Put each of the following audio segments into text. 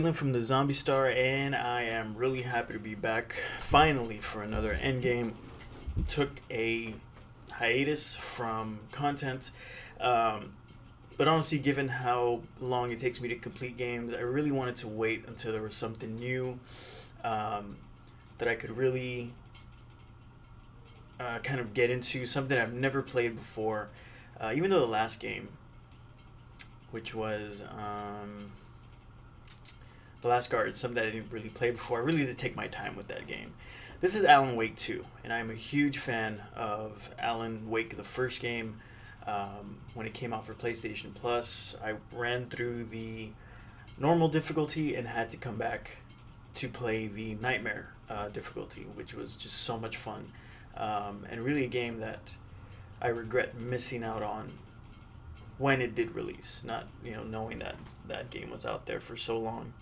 Dylan from the Zombie Star, and I am really happy to be back finally for another Endgame. Took a hiatus from content, but honestly, given how long it takes me to complete games, I really wanted to wait until there was something new that I could really kind of get into, something I've never played before. Even though the last game, which was The Last Guard, something that I didn't really play before. I really did take my time with that game. This is Alan Wake 2, and I'm a huge fan of Alan Wake, the first game. When it came out for PlayStation Plus, I ran through the normal difficulty and had to come back to play the Nightmare difficulty, which was just so much fun. And really a game that I regret missing out on when it did release, not knowing that that game was out there for so long.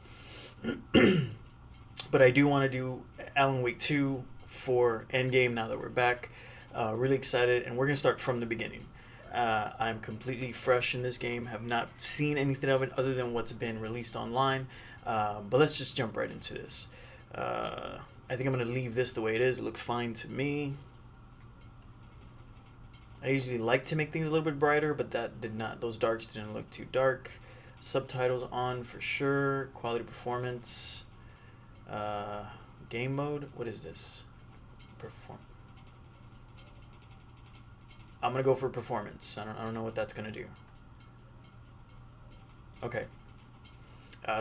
But I do want to do Alan Wake 2 for Endgame now that we're back. Really excited, and we're going to start from the beginning. I'm completely fresh in this game, have not seen anything of it other than what's been released online. But let's just jump right into this. I think I'm going to leave this the way it is. It looks fine to me. I usually like to make things a little bit brighter, but that did not. Those darks didn't look too dark. Subtitles on for sure. Quality performance. Game mode. What is this? I'm gonna go for performance. I don't know what that's gonna do. Okay.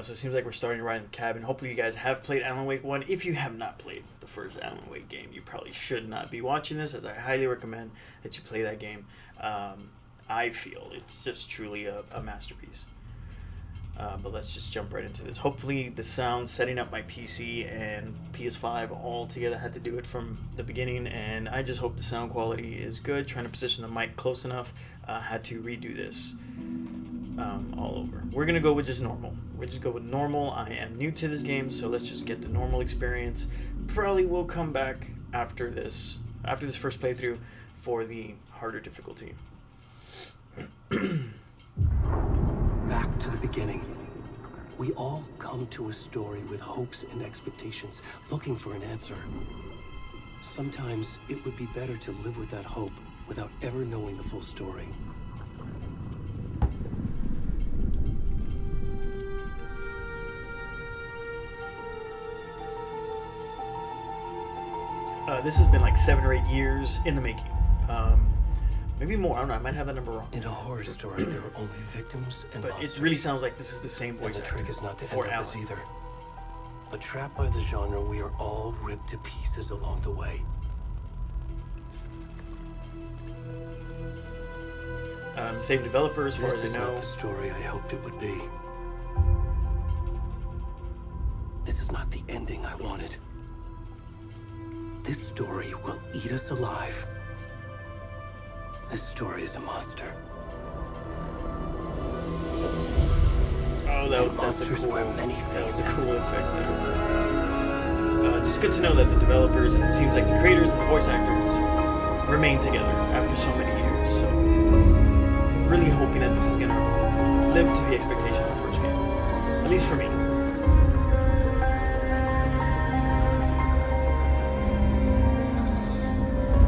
So it seems like we're starting right in the cabin. Hopefully you guys have played Alan Wake 1. If you have not played the first Alan Wake game, you probably should not be watching this, as I highly recommend that you play that game. I feel it's just truly a masterpiece. But let's just jump right into this. Hopefully the sound, setting up my PC and PS5 all together, had to do it from the beginning, and I just hope the sound quality is good. Trying to position the mic close enough. Had to redo this all over. We're going to go with just normal. We'll just go with normal. I am new to this game, so let's just get the normal experience. Probably will come back after this first playthrough for the harder difficulty. Back to the beginning. We all come to a story with hopes and expectations, looking for an answer. Sometimes it would be better to live with that hope without ever knowing the full story. This has been like 7 or 8 years in the making. Maybe more. I don't know. I might have that number wrong. In a horror story, there are only victims and But monsters. it really sounds like this is the same And voice the actor trick is not to for end up as Alan. either. But trapped by the genre, we are all ripped to pieces along the way. Same developer, as far This as is I not know. the story I hoped it would be. This is not the ending I wanted. This story will eat us alive. This story is a monster. Oh, that's a Monsters cool. wear many That was a faces. cool effect there. Just good to know that the developers, and it seems like the creators and the voice actors, remain together after so many years. So, really hoping that this is gonna live to the expectation of the first game, at least for me.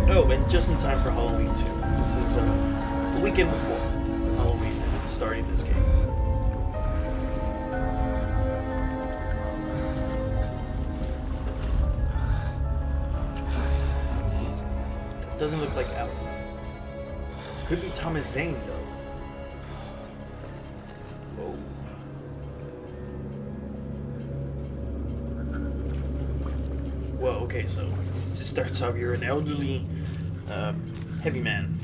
Oh, and just in time for Halloween too. This is the weekend before Halloween and starting this game. Doesn't look like Alan. Could be Thomas Zane though. Whoa. Whoa, okay, so it just starts off, you're an elderly heavy man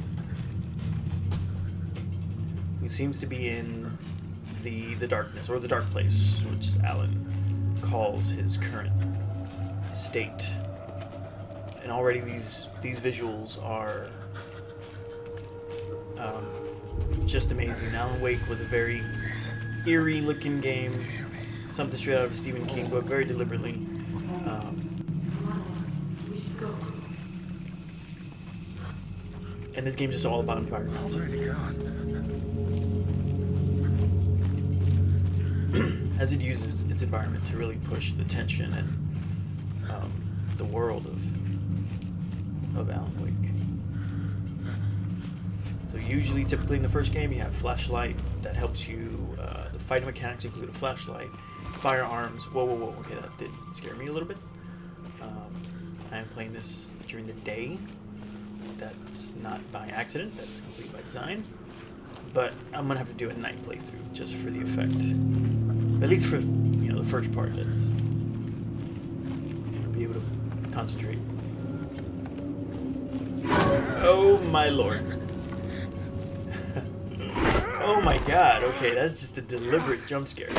who seems to be in the darkness, or the dark place, which Alan calls his current state. And already these visuals are just amazing. Alan Wake was a very eerie looking game, something straight out of a Stephen King book, very deliberately. And this game's just all about environment. as it uses its environment to really push the tension and the world of Alan Wake. So usually, typically in the first game, you have flashlight that helps you. The fighting mechanics include a flashlight, firearms. Whoa, whoa, whoa! Okay, that did scare me a little bit. I am playing this during the day. That's not by accident. That's completely by design. But I'm gonna have to do a night playthrough just for the effect. At least for the first part. That's be able to concentrate. Oh my lord. Oh my god, okay, that's just a deliberate jump scare.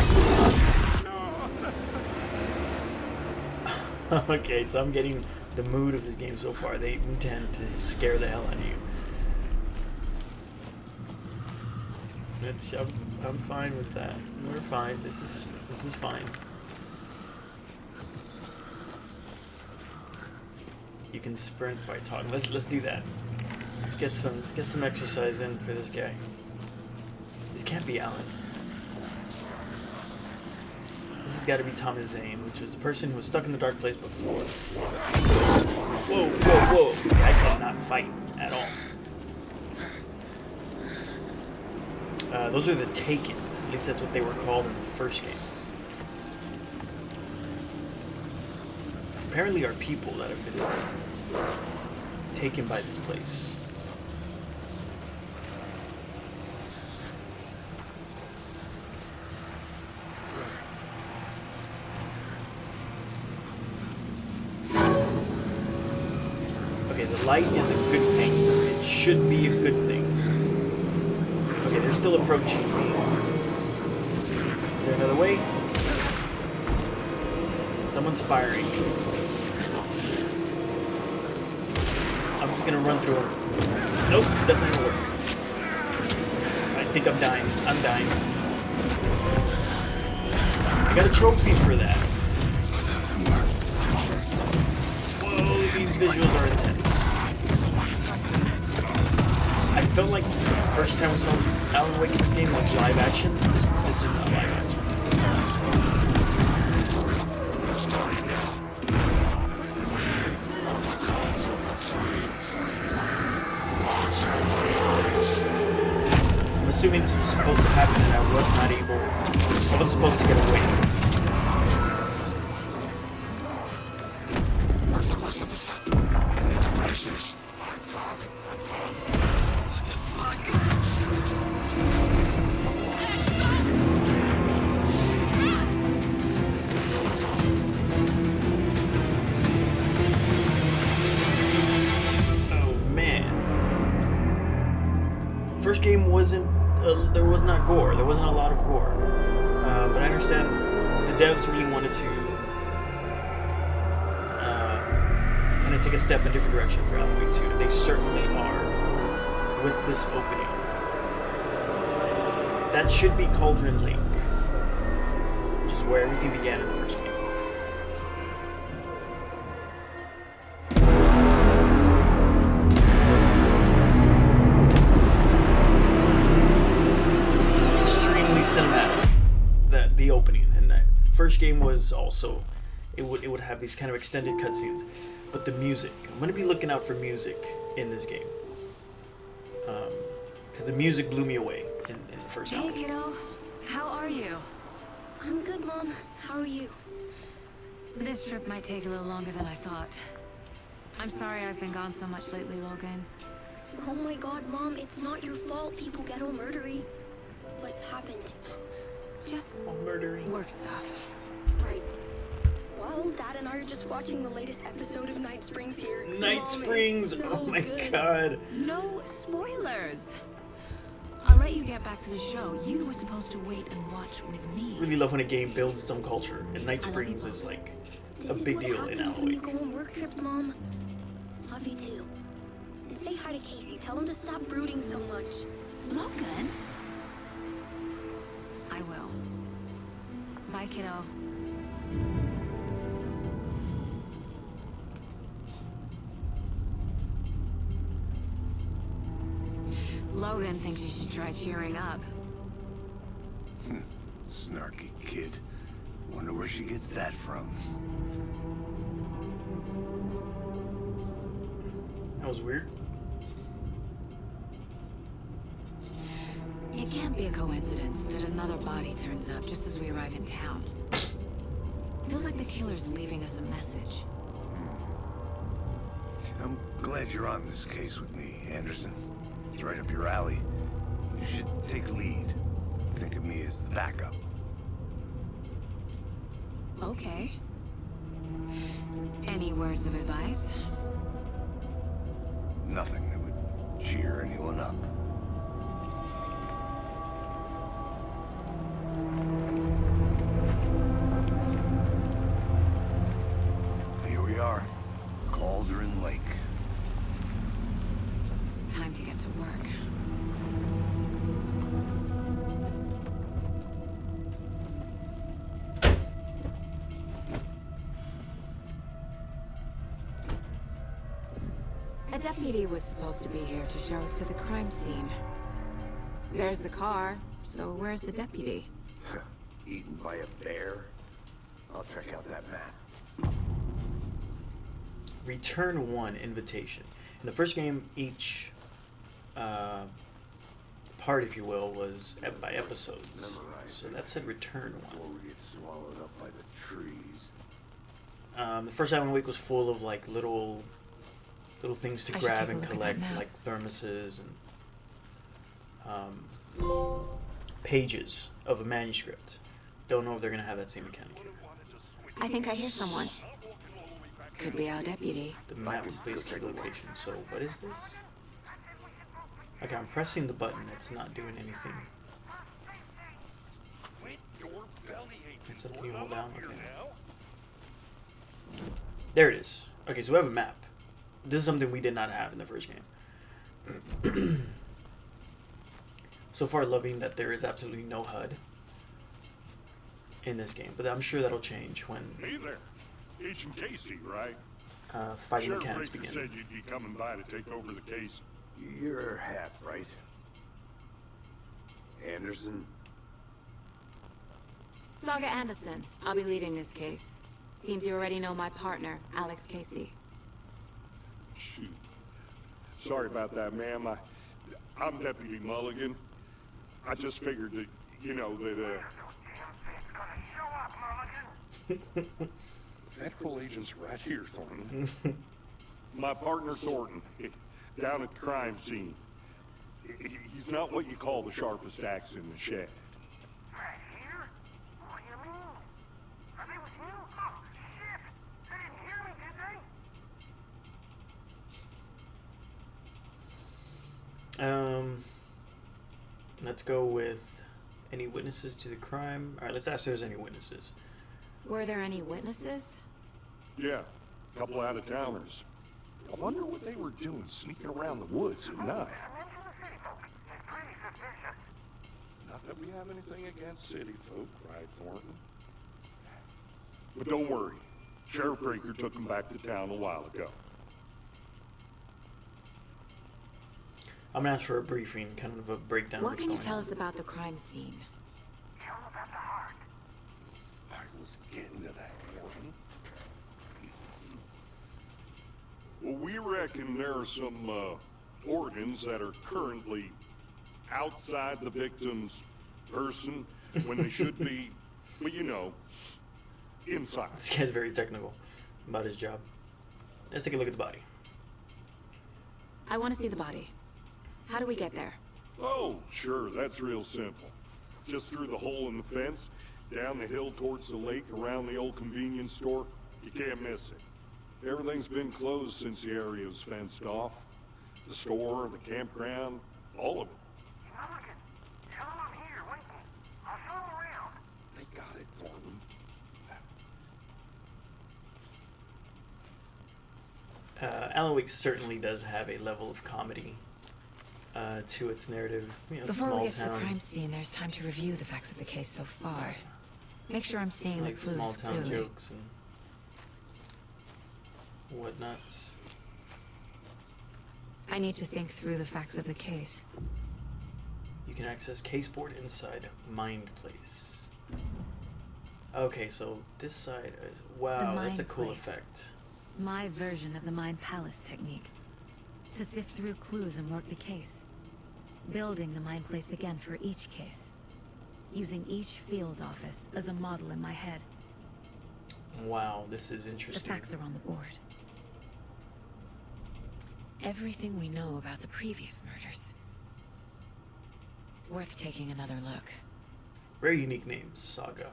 Okay, so I'm getting the mood of this game so far. They intend to scare the hell out of you. Which I'm fine with that. We're fine. This is fine. You can sprint by talking. Let's do that. Let's get some exercise in for this guy. This can't be Alan. This has got to be Thomas Zane, which was a person who was stuck in the dark place before. Whoa, whoa, whoa! I cannot fight at all. Those are the Taken. At least that's what they were called in the first game. Apparently, are people that have been taken by this place. Okay, the light is a good thing. It should be a good thing. Okay, they're still approaching me. Is there another way? Someone's firing me. I'm just gonna run through them. Nope, doesn't work. I think I'm dying. I'm dying. I got a trophy for that. Whoa, these visuals are intense. I felt like the first time we saw Alan Wake in this game was live action. This is not live action. I'm assuming this was supposed to happen and I was not able. I wasn't supposed to get away. First game wasn't, there was not gore. There wasn't a lot of gore. But I understand the devs really wanted to kind of take a step in a different direction for Alan Wake 2. They certainly are with this opening. That should be Cauldron Lake, which is where everything began in the first game. Cinematic, the opening, and the first game was also it would have these kind of extended cutscenes, but the music, I'm gonna be looking out for music in this game, because the music blew me away in the first Hey album. kiddo, how are you? I'm good, Mom. How are you? This trip might take a little longer than I thought. I'm sorry I've been gone so much lately, Logan. Oh my god, Mom, it's not your fault people get all murdery. What happened? Just All murdering. work stuff. Right. Well, Dad and I are just watching the latest episode of Night Springs here. Night Mom, Springs. it's so Oh my good. god. No spoilers. I'll let you get back to the show. You were supposed to wait and watch with me. Really love when a game builds its own culture, and Night Springs is like a This is big what deal in happens Alan when you Wake. go on work trips, Mom. Love you too. And say hi to Casey. Tell him to stop brooding so much. Logan? I will. Bye, kiddo. Logan thinks you should try cheering up. Snarky kid. Wonder where she gets that from. That was weird. It can't be a coincidence that another body turns up just as we arrive in town. Feels like the killer's leaving us a message. I'm glad you're on this case with me, Anderson. It's right up your alley. You should take lead. Think of me as the backup. Okay. Any words of advice? Nothing that would cheer anyone up. Here we are. Cauldron Lake. Time to get to work. A deputy was supposed to be here to show us to the crime scene. There's the car, so where's the deputy? Eaten by a bear? I'll check out that map. Return 1 invitation. In the first game, each part, if you will, was by episodes. So that said Return 1. Before we get swallowed up by the trees. The first Alan Wake was full of like little things to I should grab take a and look at collect, that map. like thermoses and pages of a manuscript. Don't know if they're gonna have that same mechanic here. I think I hear someone. Could be our deputy. The map is basically location. So what is this? Okay, I'm pressing the button. It's not doing anything. It's something you hold down. Okay. There it is. Okay, so we have a map. This is something we did not have in the first game. So far, loving that there is absolutely no HUD in this game, but I'm sure that'll change when Hey there, Agent Casey, right? fighting Sheriff mechanics Baker begin. said you'd be coming by to take over the case. You're half right. Anderson? Saga Anderson. I'll be leading this case. Seems you already know my partner, Alex Casey. Shoot. Sorry about that, ma'am. I'm Deputy Mulligan. I just figured that, Federal agents right here, Thornton. My partner Thornton, down at the crime scene. He's not what you call the sharpest axe in the shed. Right here? What do you mean? Are they with you? Oh, shit! They didn't hear me, did they? Let's go with any witnesses to the crime. All right, let's ask if there's any witnesses. Were there any witnesses? Yeah, a couple out-of-towners. I wonder what they were doing sneaking around the woods at night. I mentioned the city folk. It's pretty suspicious. Not that we have anything against city folk, right, Thornton? But don't worry. Sheriff Baker took them back to town a while ago. I'm gonna ask for a briefing, kind of a breakdown. of What what's can you going tell on. us about the crime scene? Tell them about the heart. I was getting to that, Thornton. Well, we reckon there are some organs that are currently outside the victim's person when they should be, well, inside. This guy's very technical about his job. Let's take a look at the body. I want to see the body. How do we get there? Oh, sure, that's real simple. Just through the hole in the fence, down the hill towards the lake, around the old convenience store. You can't miss it. Everything's been closed since the area was fenced off. The store, the campground, all of it. Mulligan, tell them I'm here waiting. I'll show them around. They got it, Thornton. Alan Wake certainly does have a level of comedy to its narrative. Before small we get to the town, crime scene, there's time to review the facts of the case so far. Make sure I'm seeing like the small clues town clearly. jokes and whatnot. I need to think through the facts of the case. You can access caseboard inside Mind Place. Okay, so this side is The wow. That's a Mind cool Place. effect. My version of the Mind Palace technique. To sift through clues and work the case. Building the Mind Place again for each case. Using each field office as a model in my head. Wow, this is The interesting. facts are on the board. Everything we know about the previous murders. Worth taking another look. Very unique name, Saga.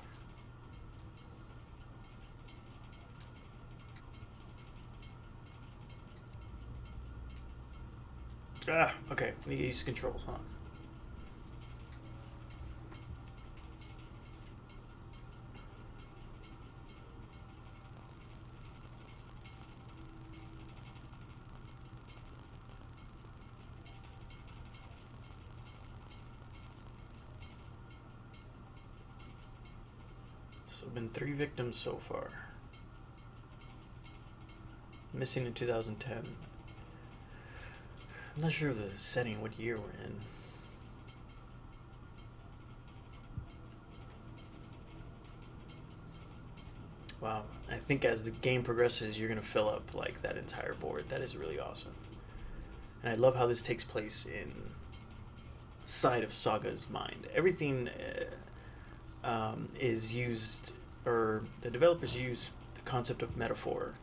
Ah, okay. We need to use controls, huh? So been 3 victims so far. Missing in 2010. I'm not sure of the setting, what year we're in. Wow, I think as the game progresses, you're gonna fill up like that entire board. That is really awesome, and I love how this takes place inside of Saga's mind. Everything is used, or the developers use the concept of metaphor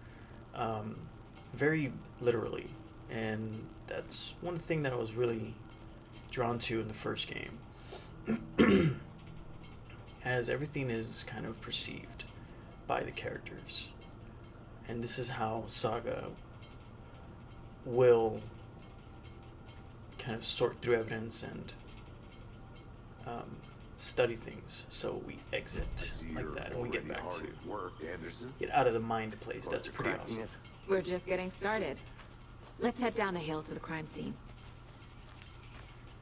very literally, and that's one thing that I was really drawn to in the first game, as everything is kind of perceived by the characters, and this is how Saga will kind of sort through evidence and study things, so we exit like that and we get back to work, Anderson. get out of the mind place. Close That's to pretty cracking awesome. it. We're just getting started. Let's head down the hill to the crime scene.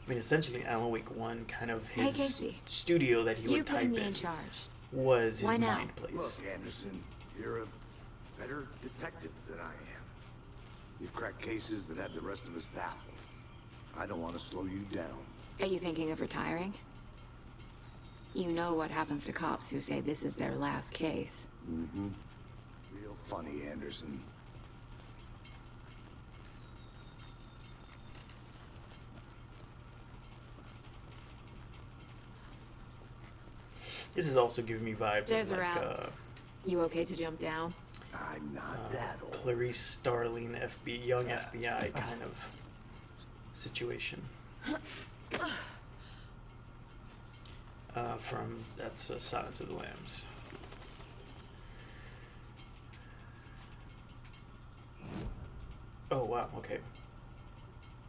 I mean, essentially, Alan Wake 1, kind of Hey, his Casey. studio that he You would putting type me in in charge. was Why his now? mind place. Look, Anderson, you're a better detective than I am. You've cracked cases that had the rest of us baffled. I don't want to slow you down. Are you thinking of retiring? You know what happens to cops who say this is their last case. Mm-hmm. Real funny, Anderson. This is also giving me vibes Stairs of are like out. You okay to jump down? I'm not that old. Clarice Starling, young FBI kind of situation. From that's Silence of the Lambs. Oh wow, okay.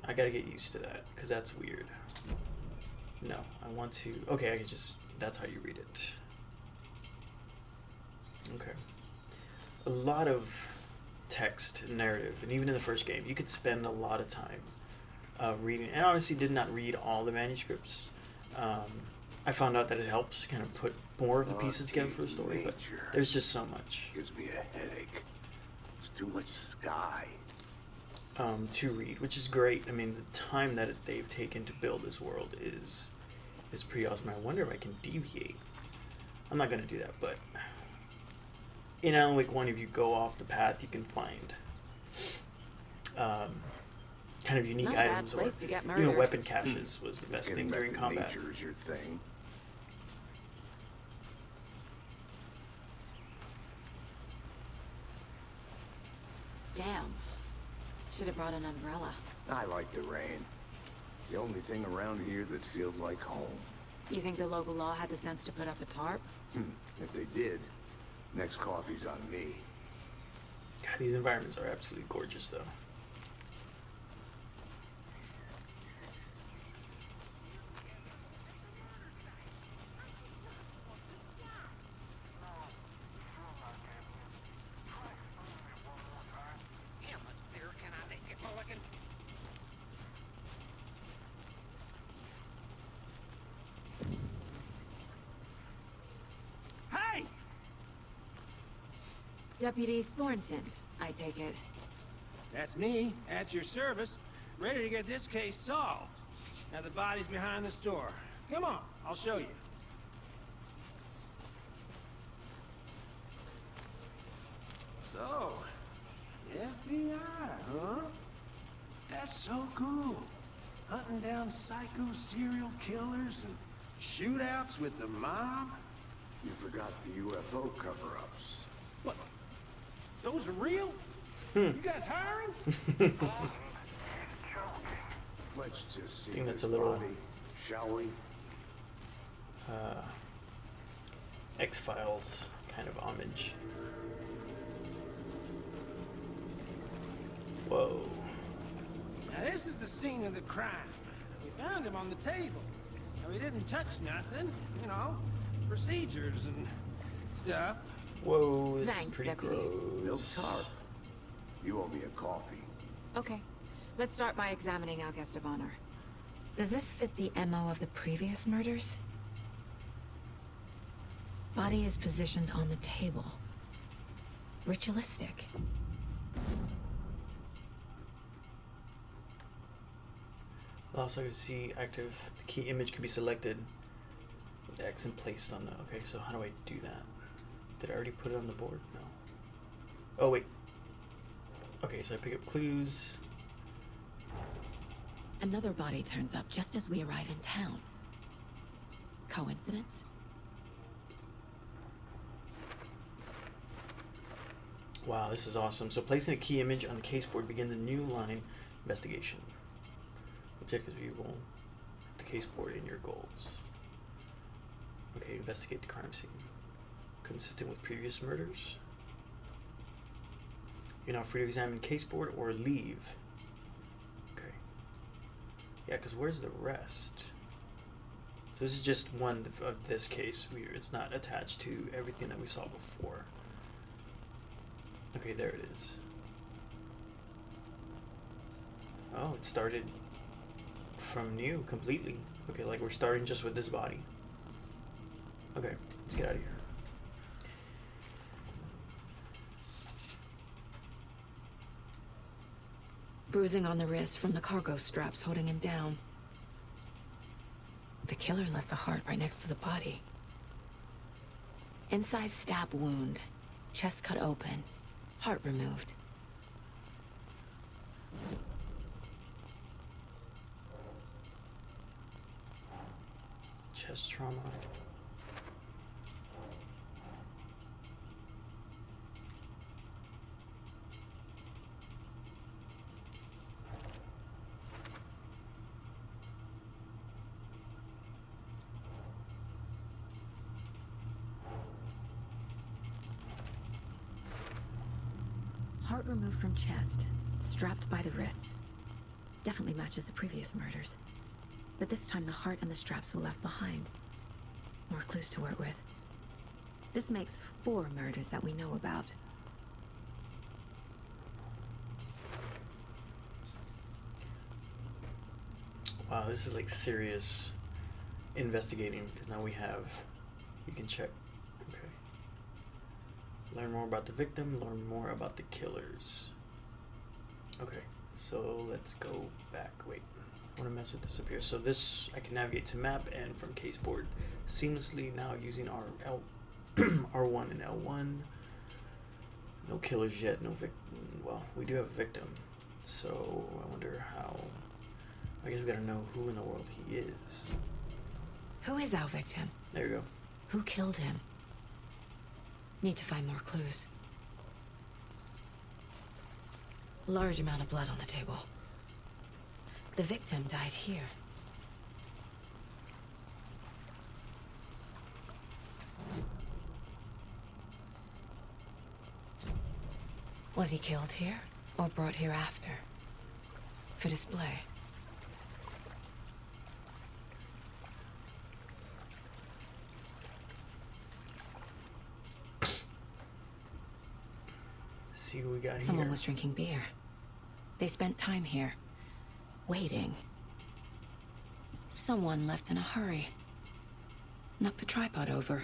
I gotta get used to that because that's weird. No, I want to. Okay, I can just. That's how you read it. Okay. A lot of text, narrative, and even in the first game, you could spend a lot of time reading. And honestly, did not read all the manuscripts. I found out that it helps kind of put more of the pieces together for the story, but there's just so much Gives me a headache. It's too much sky. to read, which is great. I mean, the time that they've taken to build this world is pretty awesome. I wonder if I can deviate. I'm not gonna do that, but in Alan Wake 1, if you go off the path, you can find kind of unique Not a bad items, or place to get even murdered. weapon caches was the best Getting thing back during to combat. nature is your thing. Damn. Should have brought an umbrella. I like the rain. The only thing around here that feels like home. You think the local law had the sense to put up a tarp? If they did, next coffee's on me. God, these environments are absolutely gorgeous, though. Hey! Deputy Thornton, I take it. That's me, at your service, ready to get this case solved. Now the body's behind the store. Come on, I'll show you. So, FBI, huh? That's so cool. Hunting down psycho serial killers and shootouts with the mob. You forgot the UFO cover-ups. What? Those are real? You guys hiring? Let's just see I think that's this a little- body, shall we? X-Files kind of homage. Whoa. Now this is the scene of the crime. We found him on the table. Now he didn't touch nothing, you know, procedures and stuff. Whoa, this Thanks, is pretty Deputy. Bill gross. Tarp. You owe me a coffee. Okay. Let's start by examining our guest of honor. Does this fit the MO of the previous murders? Body is positioned on the table. Ritualistic. Also, I can see active. The key image can be selected with X and placed on the. Okay, so how do I do that? Did I already put it on the board? No. Oh, wait. Okay, so I pick up clues. Another body turns up just as we arrive in town. Coincidence? Wow, this is awesome. So placing a key image on the case board begins a new line investigation. Objective viewable. The case board in your goals. Okay, investigate the crime scene. Consistent with previous murders. You're now free to examine case board or leave. Okay. Yeah, because where's the rest? So this is just one of this case. It's not attached to everything that we saw before. Okay, there it is. Oh, it started from new completely. Okay, like we're starting just with this body. Okay, let's get out of here. Bruising on the wrist from the cargo straps holding him down. The killer left the heart right next to the body. Inside stab wound. Chest cut open. Heart removed. Chest trauma. Heart removed from chest, strapped by the wrists. Definitely matches the previous murders. But this time the heart and the straps were left behind. More clues to work with. This makes 4 murders that we know about. Wow, this is like serious investigating because now we have. You can check. Okay. Learn more about the victim, learn more about the killers. Okay, so let's go back. Wait, I want to mess with this up here. So this, I can navigate to map and from caseboard seamlessly now using our R1 and L1. No killers yet, no victim. Well, we do have a victim. So I wonder how. I guess we gotta know who in the world he is. Who is our victim? There you go. Who killed him? Need to find more clues. Large amount of blood on the table. The victim died here. Was he killed here or brought here after? For display. See who we got Someone here. was drinking beer. They spent time here, waiting. Someone left in a hurry. Knocked the tripod over.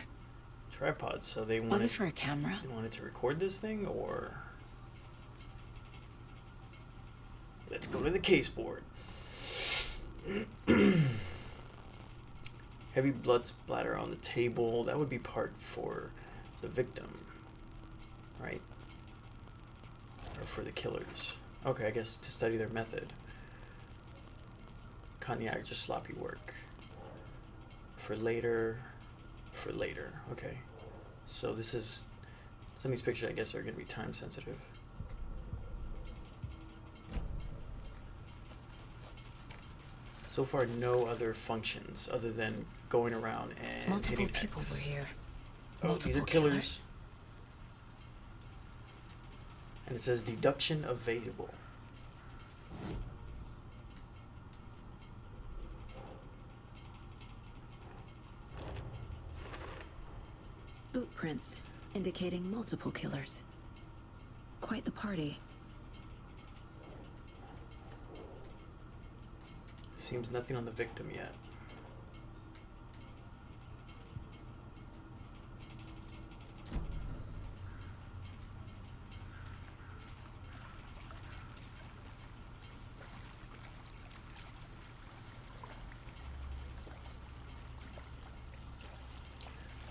Tripods, so they Was wanted, it for a camera? they wanted to record this thing, or... Let's go to the case board. Heavy blood splatter on the table. That would be part for the victim, right? for the killers. Okay, I guess to study their method. Cognac, just sloppy work. For later. Okay. So this is... Some of these pictures, I guess, are going to be time sensitive. So far, no other functions other than going around and Multiple hitting people X. were here. Oh, these are Multiple killers. And it says deduction available. Boot prints indicating multiple killers. Quite the party. Seems nothing on the victim yet.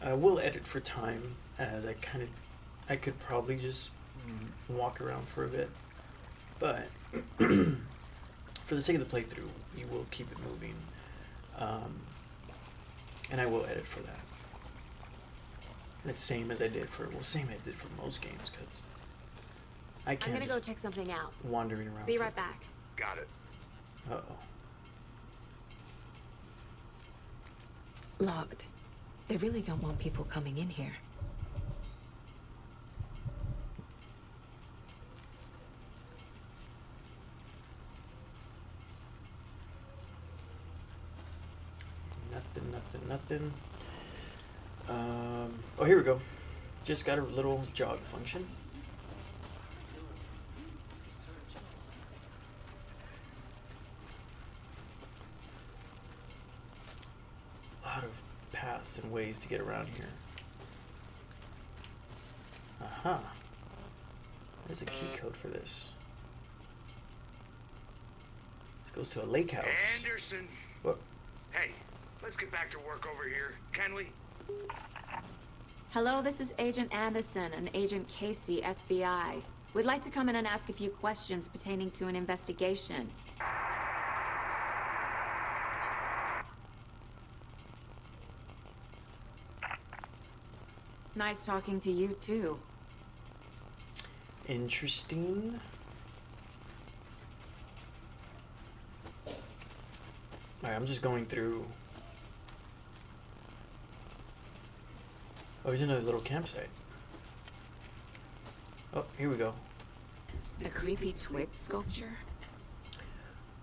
I will edit for time, as I could probably just walk around for a bit, but for the sake of the playthrough, you will keep it moving, and I will edit for that. And it's same as I did for most games, because I can't. I'm gonna go check something out. Wandering around. Be right back. Got it. Uh-oh. Locked. They really don't want people coming in here. Nothing. Oh, here we go. Just got a little jog function. A lot of paths and ways to get around here. Aha. There's a key code for this. This goes to a lake house. Anderson. What? Hey, let's get back to work over here, can we? Hello, this is Agent Anderson and Agent Casey, FBI. We'd like to come in and ask a few questions pertaining to an investigation. Nice talking to you, too. Interesting. Alright, I'm just going through. Oh, here's another little campsite. Oh, here we go. A creepy twig sculpture?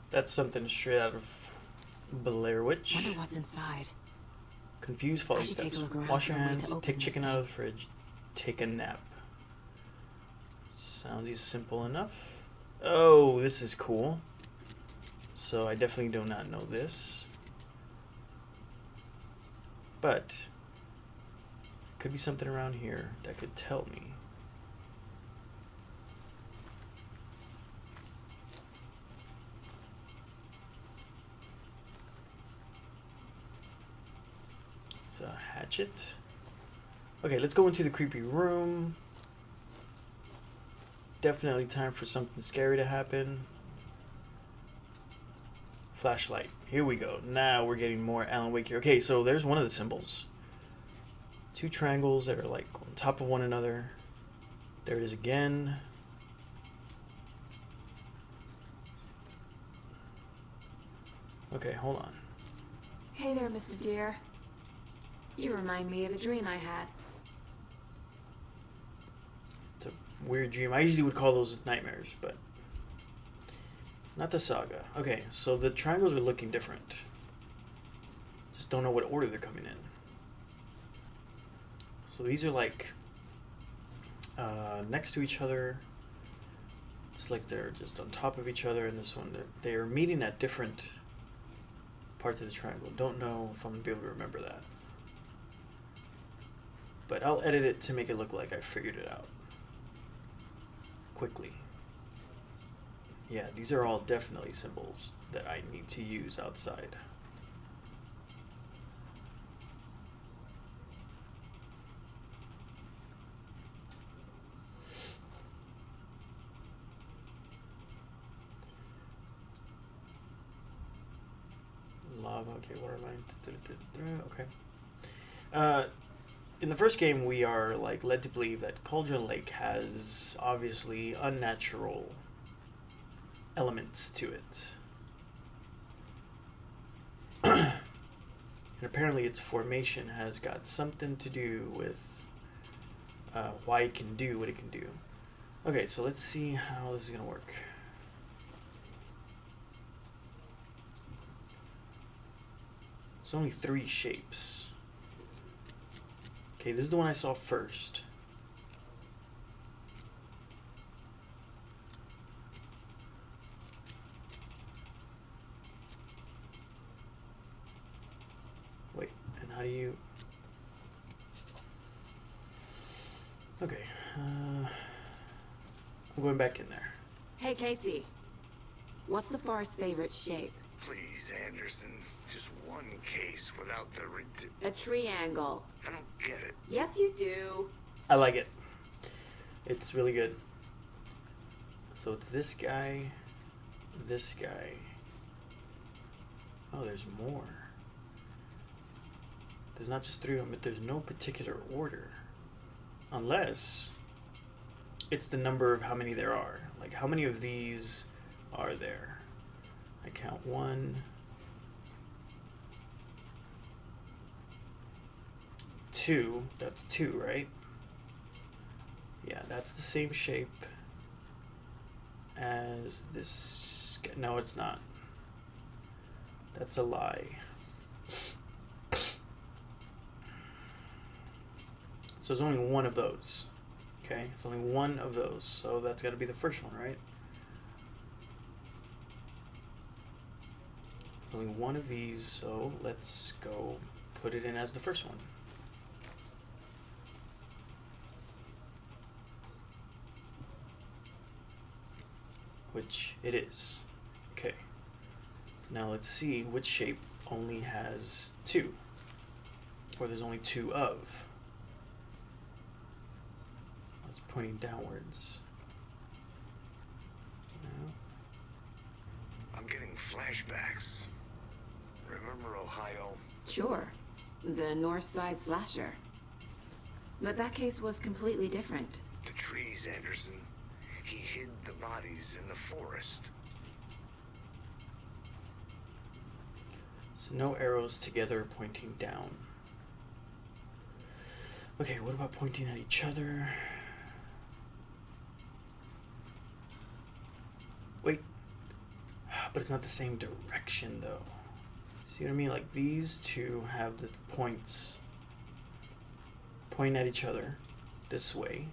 That's something straight out of Blair Witch. Wonder what's inside. Confused falling I should take steps. a look around Wash for your a way to hands, open take this chicken thing. out of the fridge, take a nap. Sounds simple enough. Oh, this is cool. So I definitely do not know this. But could be something around here that could tell me. It's a hatchet. Okay, let's go into the creepy room. Definitely time for something scary to happen. Flashlight. Here we go. Now we're getting more Alan Wake here. Okay, so there's one of the symbols. Two triangles that are like on top of one another. There it is again. Okay, hold on. Hey there, Mr. Deer. You remind me of a dream I had. It's a weird dream. I usually would call those nightmares, but not the saga. Okay, so the triangles are looking different. Just don't know what order they're coming in. So these are like next to each other. It's like they're just on top of each other, and this one they are meeting at different parts of the triangle. Don't know if I'm gonna be able to remember that, but I'll edit it to make it look like I figured it out quickly. Yeah, these are all definitely symbols that I need to use outside. Okay, water line. Okay. In the first game, we are like led to believe that Cauldron Lake has obviously unnatural elements to it. And apparently its formation has got something to do with why it can do what it can do. Okay, so let's see how this is going to work. There's only 3 shapes. Okay, this is the one I saw first. Wait, and how do you... Okay, I'm going back in there. Hey, Casey. What's the Forest's favorite shape? Please, Anderson. Just one case without the A triangle. I don't get it. Yes, you do. I like it. It's really good. So it's this guy, this guy. Oh, there's more. There's not just 3 of them, but there's no particular order. Unless it's the number of how many there are. Like, how many of these are there? I count 1, 2. That's 2, right? Yeah, that's the same shape as this. No, it's not. That's a lie. So there's only 1 of those. Okay, there's only 1 of those. So that's got to be the first one, right? There's only 1 of these, so let's go put it in as the first one. Which it is. Okay. Now let's see which shape only has 2. Or there's only 2 of. It's pointing downwards. No. I'm getting flashbacks. Remember Ohio? Sure. The North Side Slasher. But that case was completely different. The trees, Anderson. He hid the bodies in the forest. So no arrows together pointing down. Okay, what about pointing at each other? Wait. But it's not the same direction, though. See what I mean? Like, these 2 have the points pointing at each other this way.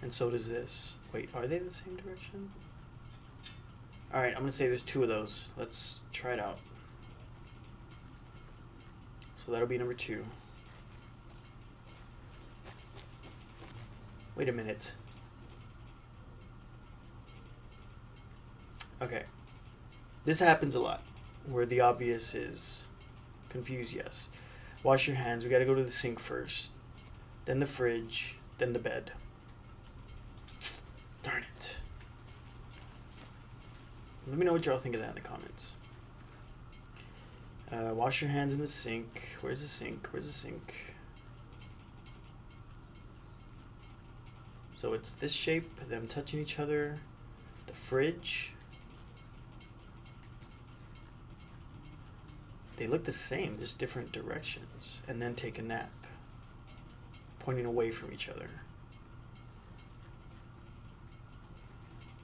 And so does this. Wait, are they the same direction? Alright, I'm going to say there's 2 of those. Let's try it out. So that'll be number 2. Wait a minute. Okay. This happens a lot, where the obvious is confused, yes. Wash your hands. We gotta go to the sink first. Then the fridge. Then the bed. Darn it. Let me know what y'all think of that in the comments. Wash your hands in the sink. Where's the sink? Where's the sink? So it's this shape, them touching each other. The fridge. They look the same, just different directions. And then take a nap. Pointing away from each other.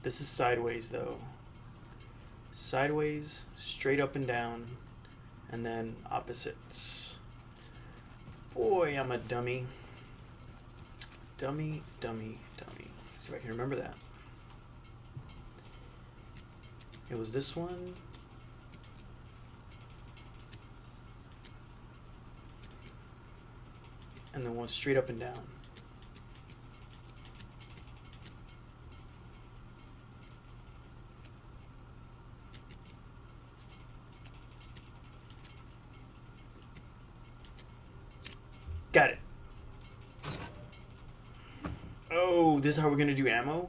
This is sideways, though. Sideways, straight up and down, and then opposites. Boy, I'm a dummy. Dummy, dummy, dummy. Let's see if I can remember that. It was this one. And then one straight up and down. Got it. Oh, this is how we're gonna do ammo?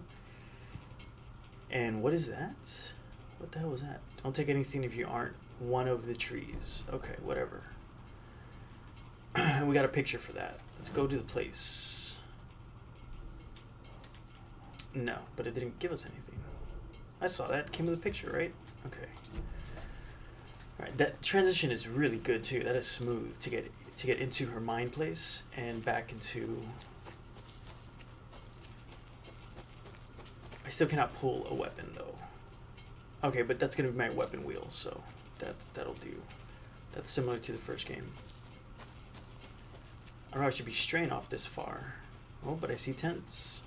And what is that? What the hell was that? Don't take anything if you aren't one of the trees. Okay, whatever. We got a picture for that. Let's go to the place. No, but it didn't give us anything. I saw that. It came with a picture, right? Okay. Alright, that transition is really good too. That is smooth to get into her mind place and back into... I still cannot pull a weapon though. Okay, but that's gonna be my weapon wheel, so that'll do. That's similar to the first game. I don't know if I should be straying off this far. Oh, but I see tents.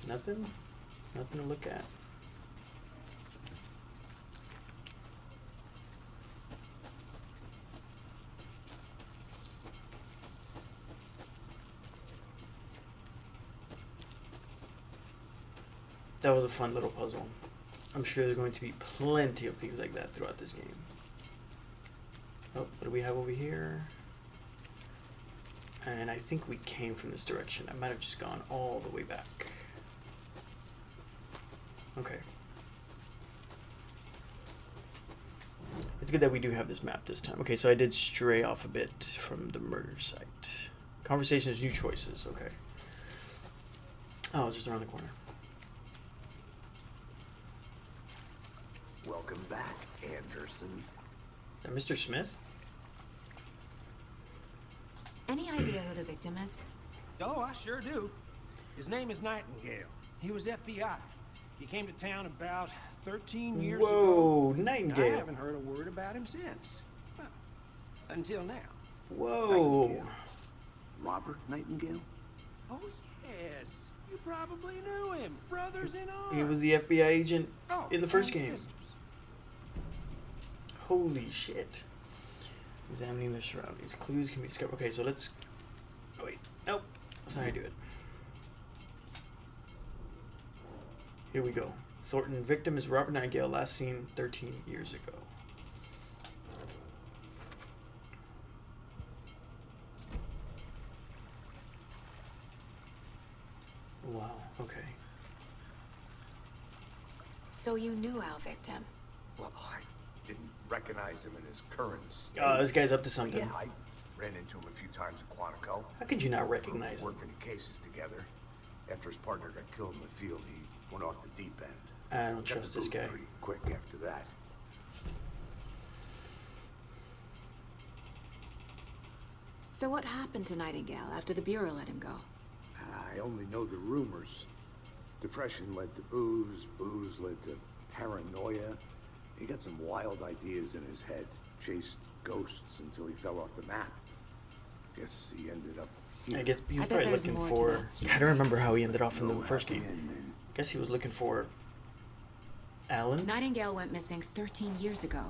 Nothing? Nothing to look at. That was a fun little puzzle. I'm sure there are going to be plenty of things like that throughout this game. Oh, what do we have over here? And I think we came from this direction. I might have just gone all the way back. Okay. It's good that we do have this map this time. Okay, so I did stray off a bit from the murder site. Conversations, new choices. Okay. Oh, just around the corner. Welcome back, Anderson. Is that Mr. Smith? Any idea who the victim is? Oh, I sure do. His name is Nightingale. He was FBI. He came to town about 13 years ago. Whoa, I Nightingale. haven't heard a word about him since. Well, until now. Whoa. Nightingale. Robert Nightingale? Oh, yes. You probably knew him. Brothers in arms. He was the FBI agent Oh, in the first and game. sisters. Holy shit. Examining the surroundings. Clues can be discovered. Okay, so let's... Oh, wait. Nope. That's not how I do it. Here we go. Thornton. Victim is Robert Nightingale, last seen 13 years ago. Wow, okay. So you knew our victim. Well, I didn't recognize him in his current state. This guy's up to something. Yeah, I ran into him a few times in Quantico. How could you not recognize him? Worked in cases together. After his partner got killed in the field, he went off the deep end. I don't Got trust the this boot guy. pretty quick after that. So what happened to Nightingale after the Bureau let him go? I only know the rumors. Depression led to booze, booze led to paranoia. He got some wild ideas in his head, chased ghosts until he fell off the map. Guess he ended up here. I guess he was I bet probably there's looking more to for... that story. I don't remember how he ended off in the No first happy game. ending. Guess he was looking for... Alan? Nightingale went missing 13 years ago.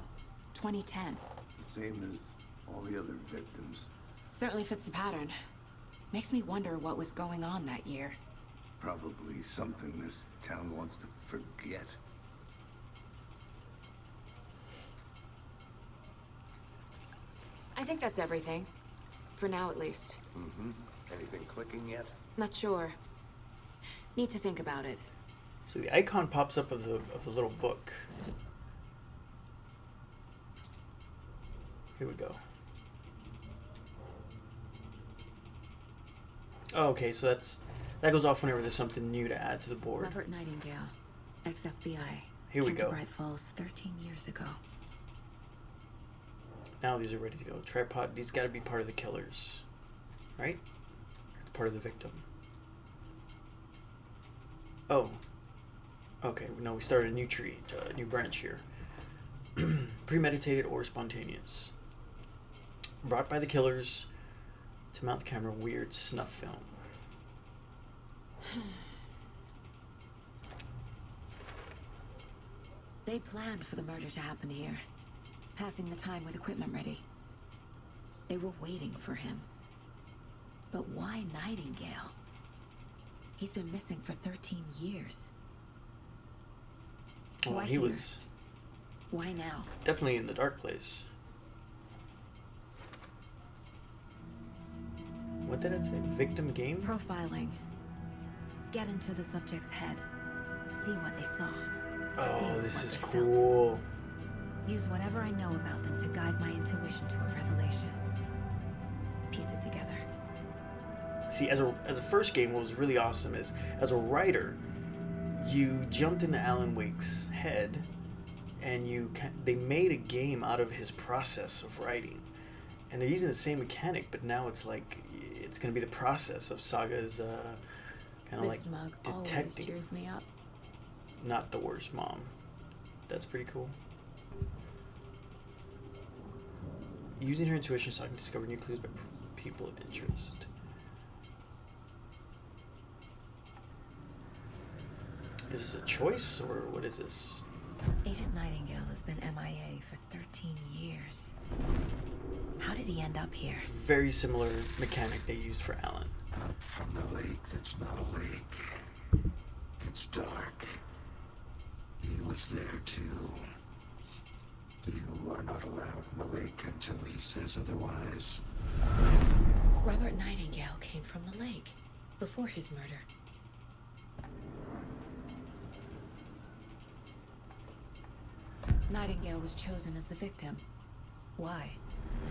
2010. The same as all the other victims. Certainly fits the pattern. Makes me wonder what was going on that year. Probably something this town wants to forget. I think that's everything. For now, at least. Mm-hmm. Anything clicking yet? Not sure. Need to think about it. So the icon pops up of the little book. Here we go. Oh, okay, so that goes off whenever there's something new to add to the board. Robert Nightingale, ex-FBI. Here we Came go. to Bright Falls 13 years ago. Now these are ready to go. Tripod, these gotta be part of the killers. Right? It's part of the victim. Oh. Okay, no, we started a new tree, a new branch here. Premeditated or spontaneous. Brought by the killers to mount the camera, weird snuff film. They planned for the murder to happen here, passing the time with equipment ready. They were waiting for him. But why Nightingale? He's been missing for 13 years. Well, Why he here? was Why now? definitely in the dark place. What did it say? Victim game? Profiling. Get into the subject's head. See what they saw. Oh, Feel this what is they felt. cool. Use whatever I know about them to guide my intuition to a revelation. Piece it together. See, as a first game, what was really awesome is, as a writer, you jumped into Alan Wake's head, and they made a game out of his process of writing, and they're using the same mechanic, but now it's like it's going to be the process of Saga's kind of like This mug always detecting. cheers me up. Not the worst mom. That's pretty cool. Using her intuition so I can discover new clues by people of interest. Is this a choice, or what is this? Agent Nightingale has been MIA for 13 years. How did he end up here? It's a very similar mechanic they used for Alan. Up from the lake that's not a lake. It's dark. He was there too. You are not allowed in the lake until he says otherwise. Robert Nightingale came from the lake before his murder. Nightingale was chosen as the victim. Why?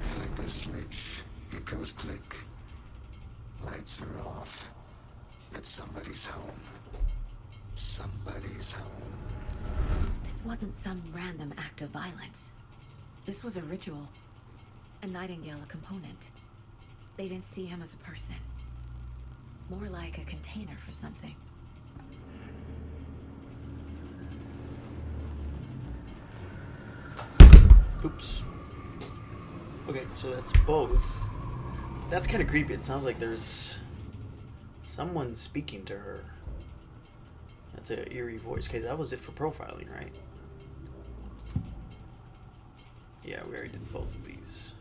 Flip a switch. It goes click. Lights are off. But somebody's home. Somebody's home. This wasn't some random act of violence. This was a ritual. And Nightingale a component. They didn't see him as a person. More like a container for something. Oops. Okay, so that's both. That's kind of creepy. It sounds like there's someone speaking to her. That's an eerie voice. Okay, that was it for profiling, right? Yeah, we already did both of these.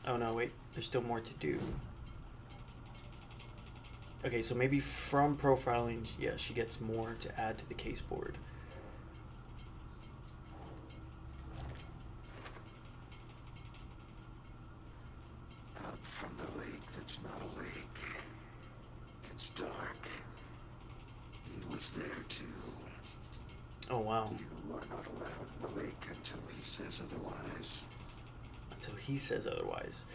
Oh no, wait. There's still more to do. Okay, so maybe from profiling, yeah, she gets more to add to the case board. Up from the lake that's not a lake. It's dark. He was there too. Oh wow. You are not allowed in the lake until he says otherwise. Until he says otherwise.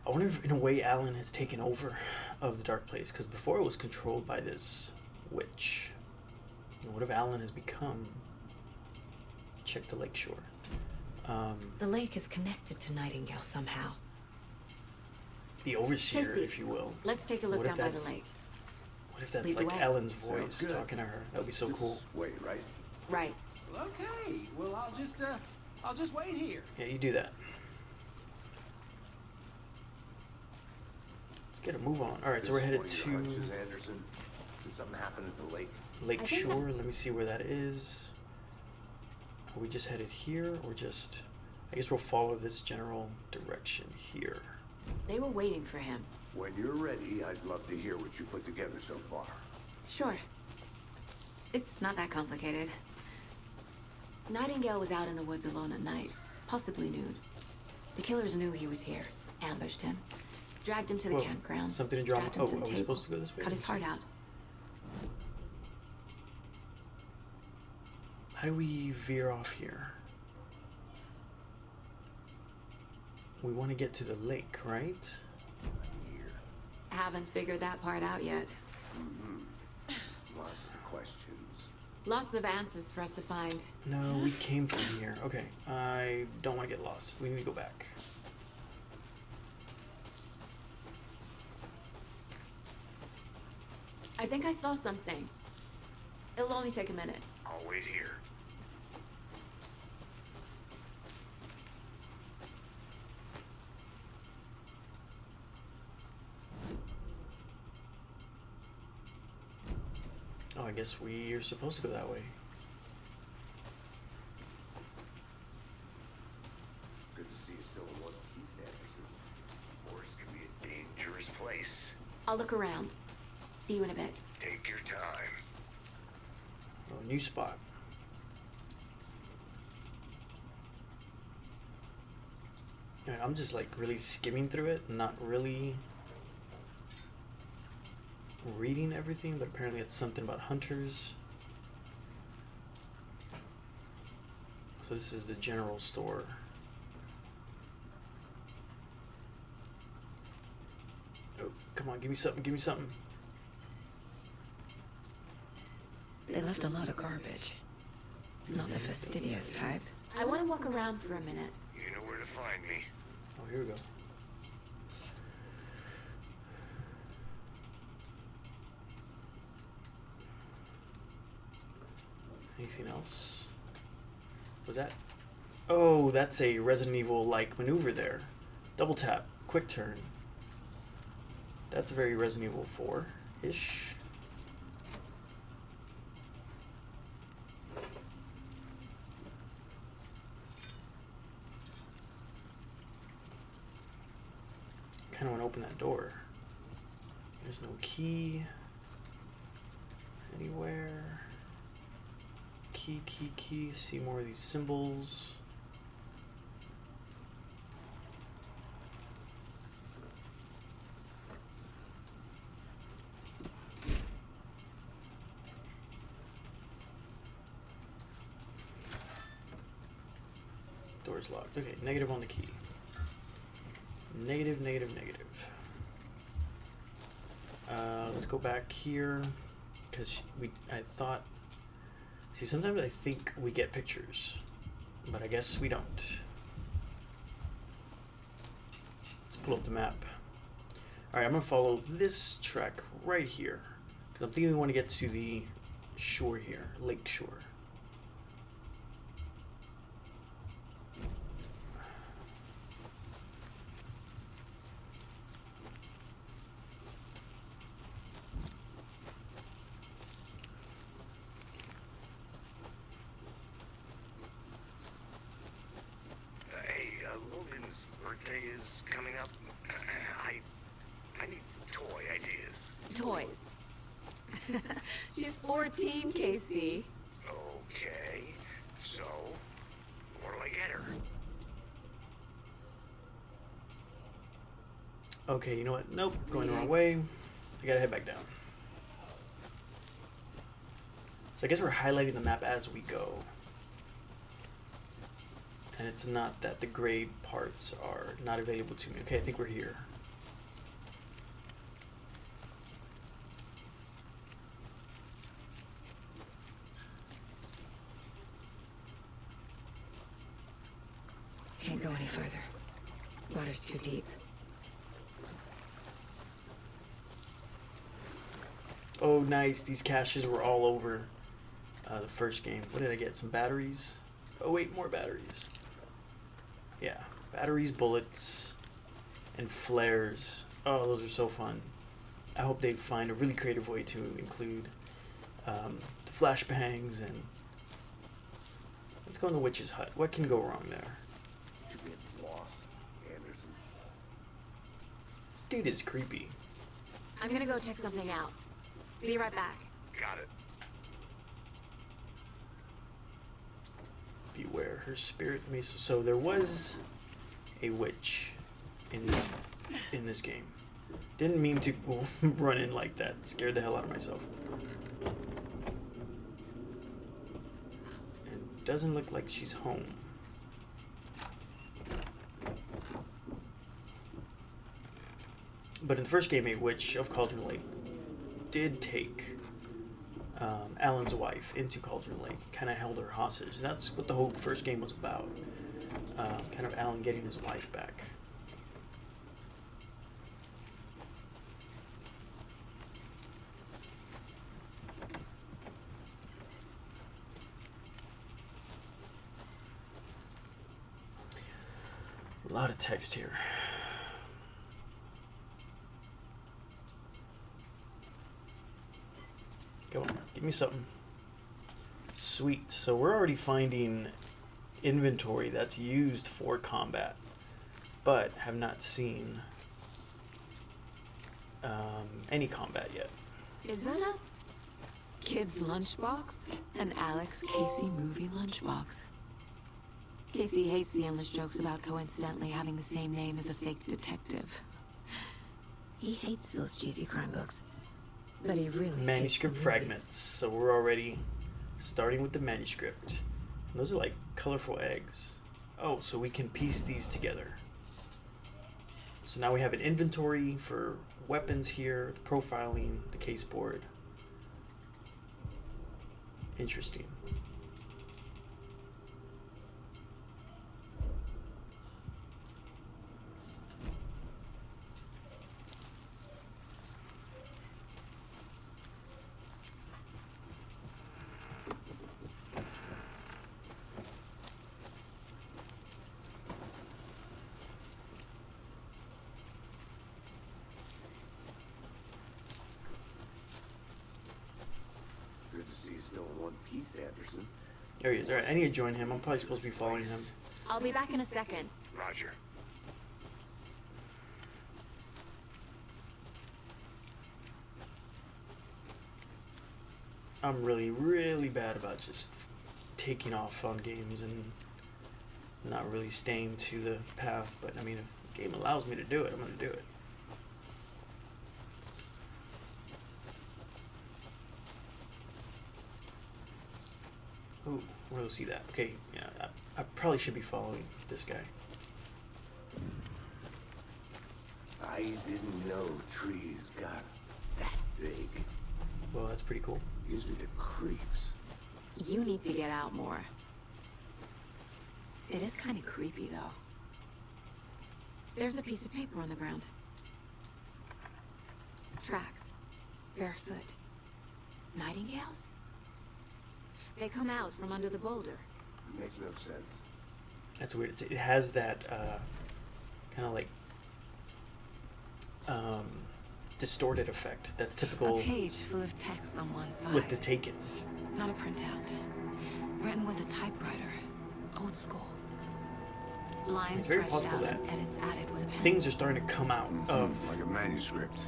I wonder if, in a way, Alan has taken over of the Dark Place, because before it was controlled by this witch. And what if Alan has become? Check the lakeshore. The lake is connected to Nightingale somehow. The overseer, Casey, if you will. Let's take a look What if down by the that's- lake. What if that's Lead the like way. Ellen's Sounds voice good. talking to her? That would be so This cool. way, right? Right. Okay, well, I'll just wait here. Yeah, you do that. Let's get a move on. All right, so we're headed What are to your hunches, Anderson? Did something happen at the lake? Lake I think Shore. Let me see where that is. Are we just headed here, or just? I guess we'll follow this general direction here. They were waiting for him. When you're ready, I'd love to hear what you put together so far. Sure. It's not that complicated. Nightingale was out in the woods alone at night, possibly nude. The killers knew he was here, ambushed him, dragged him to the Whoa, campground, something in drama. strapped him Oh, to the are we table, supposed to go this way? cut Let his me heart see. out. How do we veer off here? We want to get to the lake, right? Here. Haven't figured that part out yet. Lots of questions. Lots of answers for us to find. No, we came from here. Okay, I don't want to get lost. We need to go back. I think I saw something. It'll only take a minute. I'll wait here. Oh, I guess we are supposed to go that way. Good to see you still in one piece, Anderson. Forest can be a dangerous place. I'll look around. See you in a bit. Take your time. Oh, new spot. Alright, I'm just like really skimming through it, not really reading everything, but apparently it's something about hunters. So this is the general store. Oh, come on, give me something, give me something. They left a lot of garbage. Not the fastidious type. I want to walk around for a minute. You know where to find me. Oh, here we go. Anything else? Was that? Oh, that's a Resident Evil-like maneuver there. Double tap, quick turn. That's very Resident Evil 4-ish. Kind of want to open that door. There's no key anywhere. Key, key, key. See more of these symbols. Door's locked. Okay, negative on the key. Negative, negative, negative. Let's go back here because I thought. See, sometimes I think we get pictures, but I guess we don't. Let's pull up the map. All right, I'm gonna follow this track right here because I'm thinking we want to get to the shore here, lake shore. Logan's birthday is coming up. I need toy ideas. Toys. She's 14, Casey. Okay, so what do I get her? Okay, you know what? Nope, going the wrong way. I gotta head back down. So I guess we're highlighting the map as we go. And it's not that the grade parts are not available to me. Okay, I think we're here. Can't go any further. Water's too deep. Oh, nice. These caches were all over the first game. What did I get? Some batteries? Oh, wait, more batteries. Yeah, batteries, bullets, and flares. Oh, those are so fun. I hope they find a really creative way to include the flashbangs and... Let's go in the witch's hut. What can go wrong there? You get lost, Anderson. This dude is creepy. I'm gonna go check something out. Be right back. Got it. Beware her spirit may... So there was a witch in this game. Didn't mean to run in like that. Scared the hell out of myself. And doesn't look like she's home. But in the first game, a witch of Cauldron Lake did take Alan's wife into Cauldron Lake, kind of held her hostage. And that's what the whole first game was about. Kind of Alan getting his wife back. A lot of text here. Come on, give me something. Sweet. So we're already finding inventory that's used for combat, but have not seen any combat yet. Is that a kid's lunchbox? An Alex Casey movie lunchbox. Casey hates the endless jokes about coincidentally having the same name as a fake detective. He hates those cheesy crime books. But he really Manuscript hates the movies. fragments. So we're already starting with the manuscript. And those are like colorful eggs. Oh, so we can piece these together. So now we have an inventory for weapons here, profiling, the case board. Interesting. Good to see you still in one piece, Anderson. There he is. Alright, I need to join him. I'm probably supposed to be following him. I'll be back in a second. Roger. I'm really, really bad about just taking off on games and not really staying to the path. But I mean, if the game allows me to do it, I'm going to do it. Ooh, where do I see that? Okay, yeah, I probably should be following this guy. I didn't know trees got that big. Well, that's pretty cool. Gives me the creeps. You need to get out more. It is kind of creepy, though. There's a piece of paper on the ground. Tracks. Barefoot. Nightingales? They come out from under the boulder. Makes no sense. That's weird. It has that kind of like distorted effect that's typical A page full of text on one side. with the Taken. Not a printout. Written with a typewriter. Old school. Lines It's very stretched possible out that and it's added with a pen. things are starting to come out of Like a manuscript.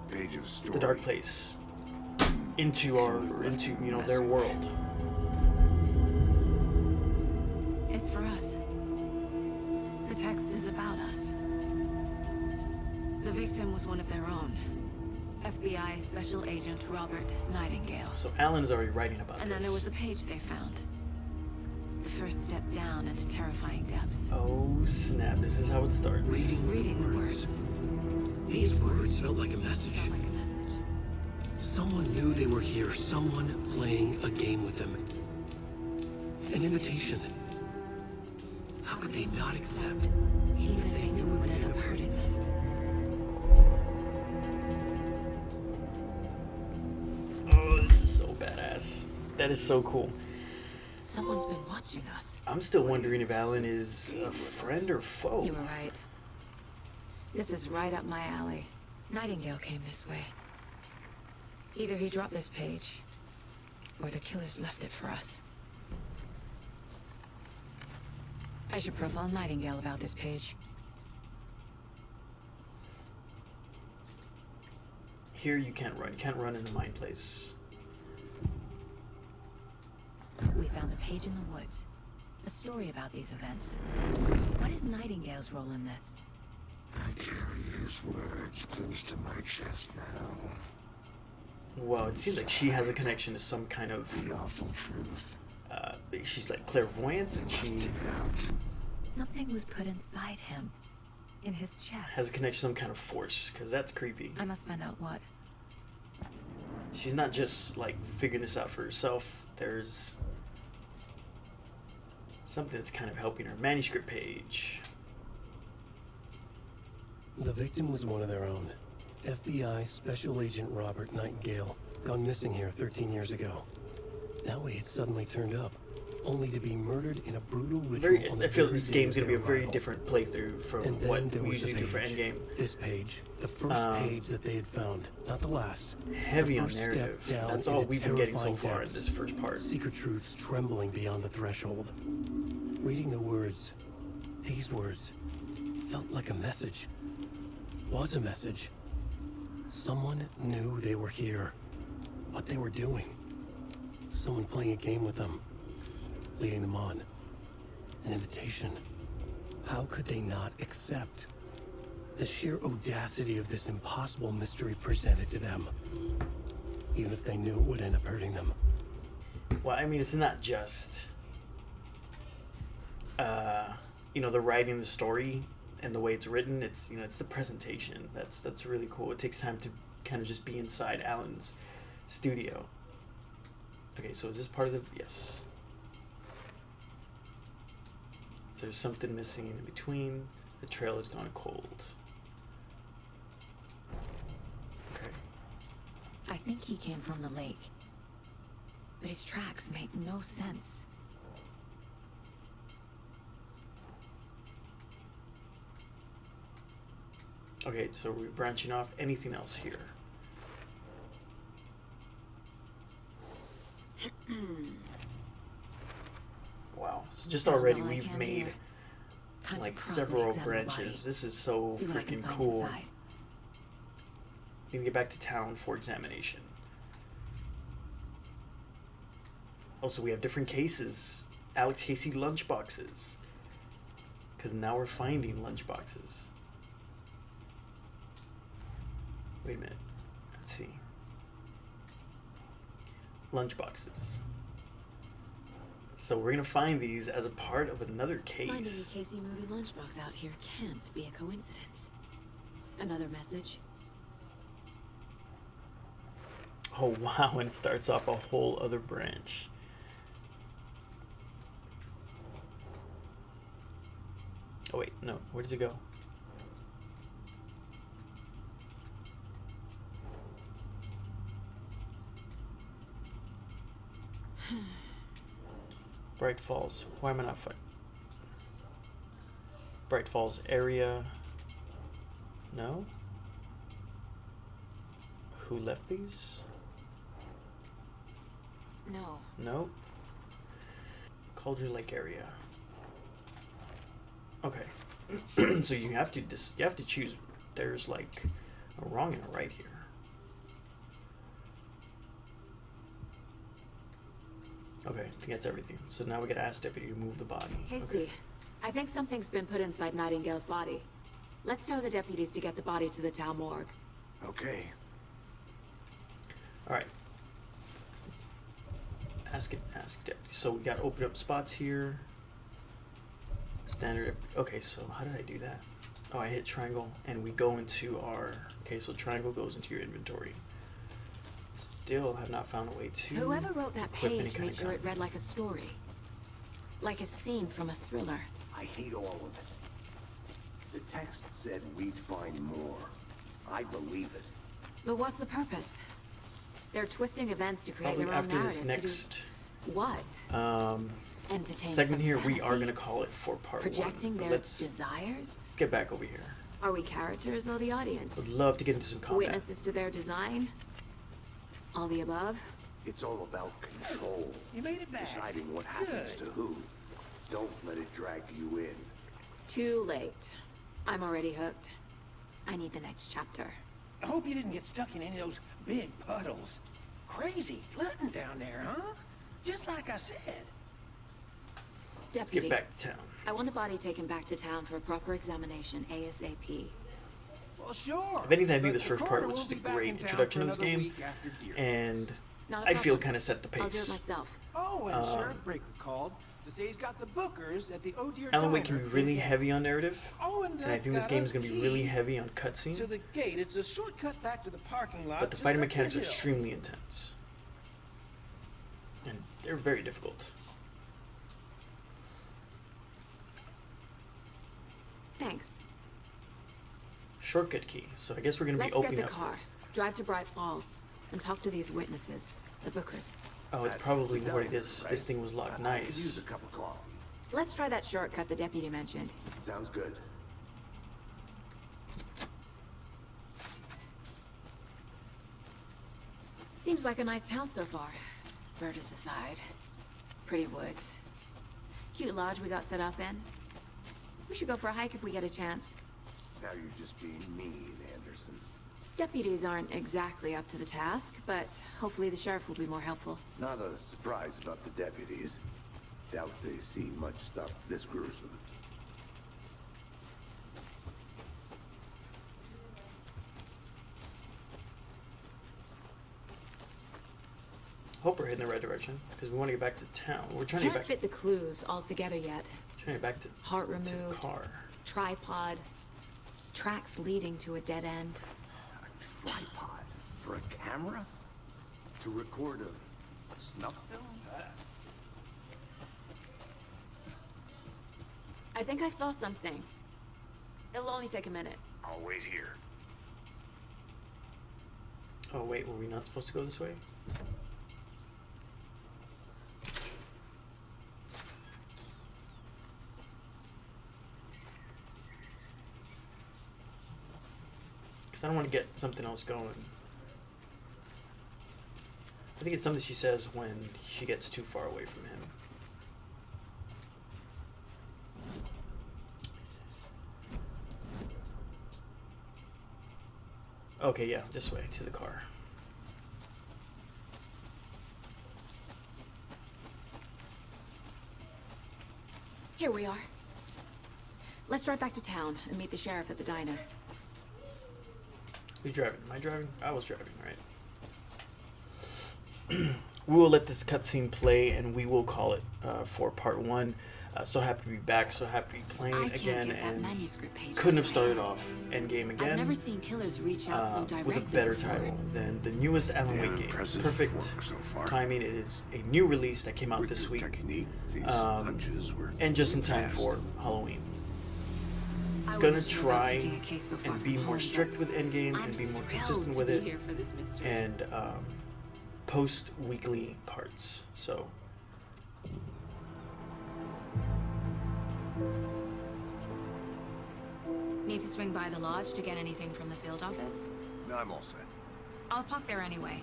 Page of story. the dark place into you know, their world. It's for us. The text is about us. The victim was one of their own. FBI Special Agent Robert Nightingale. So Alan is already writing about And this. then there was a page they found. The first step down into terrifying depths. Oh snap! This is how it starts. Reading the words. These words felt like a message. Felt like a message. Someone knew they were here. Someone playing a game with them. An invitation. How could they not accept? Even if they knew it would end up hurting them. Oh, this is so badass. That is so cool. Someone's been watching us. I'm still wondering if Alan is a friend or foe. You were right. This is right up my alley. Nightingale came this way. Either he dropped this page, or the killers left it for us. I should profile Nightingale about this page. Here you can't run. You can't run in the mine place. We found a page in the woods. A story about these events. What is Nightingale's role in this? I carry his words close to my chest now. Well, it seems like she has a connection to some kind of. The awful truth. She's like clairvoyant, and she Something was put inside him. In his chest. has a connection to some kind of force, because that's creepy. I must find out what. She's not just like figuring this out for herself. There's something that's kind of helping her. Manuscript page. The victim was one of their own. FBI Special Agent Robert Nightingale, gone missing here 13 years ago. Now he had suddenly turned up, only to be murdered in a brutal ritual on the I feel very this day game's of gonna be a their very arrival. different playthrough from And what then there we was the usually do for page. Endgame. This page, the first page that they had found, not the last. Heavy The on first step narrative. down That's all into we've been getting so terrifying far in depths. this first part. Secret truths trembling beyond the threshold. Reading the words, these words, felt like a message. Was a message. Someone knew they were here. What they were doing. Someone playing a game with them. Leading them on. An invitation. How could they not accept? The sheer audacity of this impossible mystery presented to them. Even if they knew it would end up hurting them. Well, I mean, it's not just, you know, the writing, the story, and the way it's written. It's, you know, it's the presentation. That's really cool. It takes time to kind of just be inside Alan's studio. Okay, so is this part of the... Yes. So there's something missing in between. The trail has gone cold. Okay. I think he came from the lake. But his tracks make no sense. Okay, so we're branching off. Anything else here? Wow. So just already all I we've can made here. Time to like properly several examine the branches. body. This is so See what I can freaking find cool. inside. Need to get back to town for examination. Also, we have different cases. Alex Casey lunchboxes. Because now we're finding lunchboxes. Wait a minute. Let's see. Lunchboxes. So we're gonna find these as a part of another Finding a case. Casey movie lunchbox out here can't be a coincidence. Another message? Oh wow, and it starts off a whole other branch. Oh wait, no, where does it go? Bright Falls. Why am I not finding? Bright Falls area. No? Who left these? No. No. Cauldron Lake area. Okay. So you have to choose. There's like a wrong and a right here. Okay, I think that's everything. So now we gotta ask Deputy to move the body. Casey, Okay. I think something's been put inside Nightingale's body. Let's tell the deputies to get the body to the town morgue. Okay. All right. Ask Deputy. So we got open up spots here. Standard. Okay, so how did I do that? Oh, I hit triangle and we go into our... Okay, so triangle goes into your inventory. Still have not found a way to... Whoever wrote that equip any page kind made of sure gun. it read like a story. Like a scene from a thriller. I hate all of it. The text said we'd find more. I believe it. But what's the purpose? They're twisting events to create Probably their own after narrative. this to next do what? Entertain segment some here, we are fantasy? going to call it for part Projecting one. their Let's desires? get back over here. Are we characters or the audience? Would love to get into some combat. Witnesses to their design? All the above? It's all about control. You made it back. Deciding what happens Good. to who. Don't let it drag you in. Too late. I'm already hooked. I need the next chapter. I hope you didn't get stuck in any of those big puddles. Crazy flooding down there, huh? Just like I said. Let's Deputy, get back to town. I want the body taken back to town for a proper examination ASAP. Well, sure. If anything, I think But this the first part coroner was will just a be back great in town introduction for to this another game, week after deer and fest. Not a I feel problem. kind of set the I'll do it pace. myself. Oh, and Sheriff Breaker called to say he's got the bookers at the O'Dear Alan Wake can Diner. be really heavy on narrative, Oh, and I think this got game a is going to be key really heavy on to cutscene, the gate. It's a shortcut back to the parking lot. but the just fighting up the mechanics are hill. extremely intense. And they're very difficult. Thanks. Shortcut key. So I guess we're going to be Let's get opening the up. car, drive to Bright Falls, and talk to these witnesses, the bookers. Oh, it's At probably the where diner, this right? thing was locked. I could use Nice. a cup of coffee. Let's try that shortcut the deputy mentioned. Sounds good. Seems like a nice town so far. Murders aside. Pretty woods. Cute lodge we got set up in. We should go for a hike if we get a chance. Now you're just being mean, Anderson. Deputies aren't exactly up to the task, but hopefully the sheriff will be more helpful. Not a surprise about the deputies. Doubt they see much stuff this gruesome. Hope we're heading the right direction because we want to get back to town. We're trying to Can't get back. fit the clues all together yet. Trying to get back to Heart to the removed. car. Tripod. Tracks leading to a dead end. A tripod for a camera? To record a snuff film? I think I saw something. It'll only take a minute. I'll wait here. Oh wait, were we not supposed to go this way? Because I don't want to get something else going. I think it's something she says when she gets too far away from him. Okay, yeah, this way, to the car. Here we are. Let's drive back to town and meet the sheriff at the diner. Who's driving? Am I driving? I was driving, right? We will let this cutscene play, and we will call it for part 1. So happy to be back. So happy to be playing again, and couldn't have started off Endgame again. I've never seen killers reach out so directly with a better before. title than the newest Alan Wake game. Perfect so far. timing. It is a new release that came out With this your week, technique, these hunches were and just in time fast. for Halloween. I Gonna wasn't sure about try taking a case so far and be from more home, strict but with Endgame I'm and be more thrilled consistent to with be it, here for this mystery. and post weekly parts. So Need to swing by the lodge to get anything from the field office? No, I'm all set. I'll park there anyway.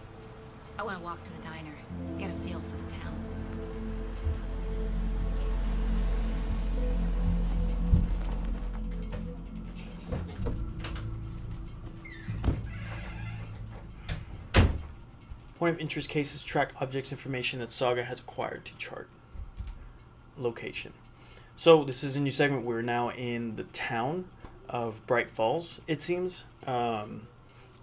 I want to walk to the diner, get a feel for the town. point of interest cases track objects information that Saga has acquired to chart location. So this is a new segment. We're now in the town of Bright Falls, it seems, and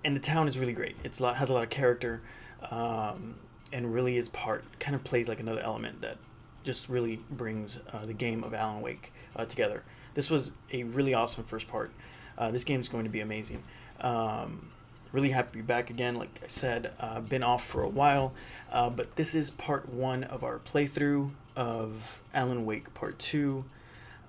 the town is really great. Has a lot of character, and really is kind of plays like another element that just really brings the game of Alan Wake together. This was a really awesome first part. This game is going to be amazing. Really happy to be back again. Like I said, been off for a while, but this is part 1 of our playthrough of Alan Wake Part 2.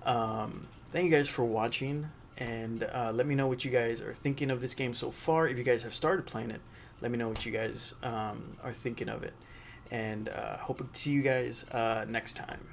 Thank you guys for watching, and let me know what you guys are thinking of this game so far. If you guys have started playing it, let me know what you guys are thinking of it, and hope to see you guys next time.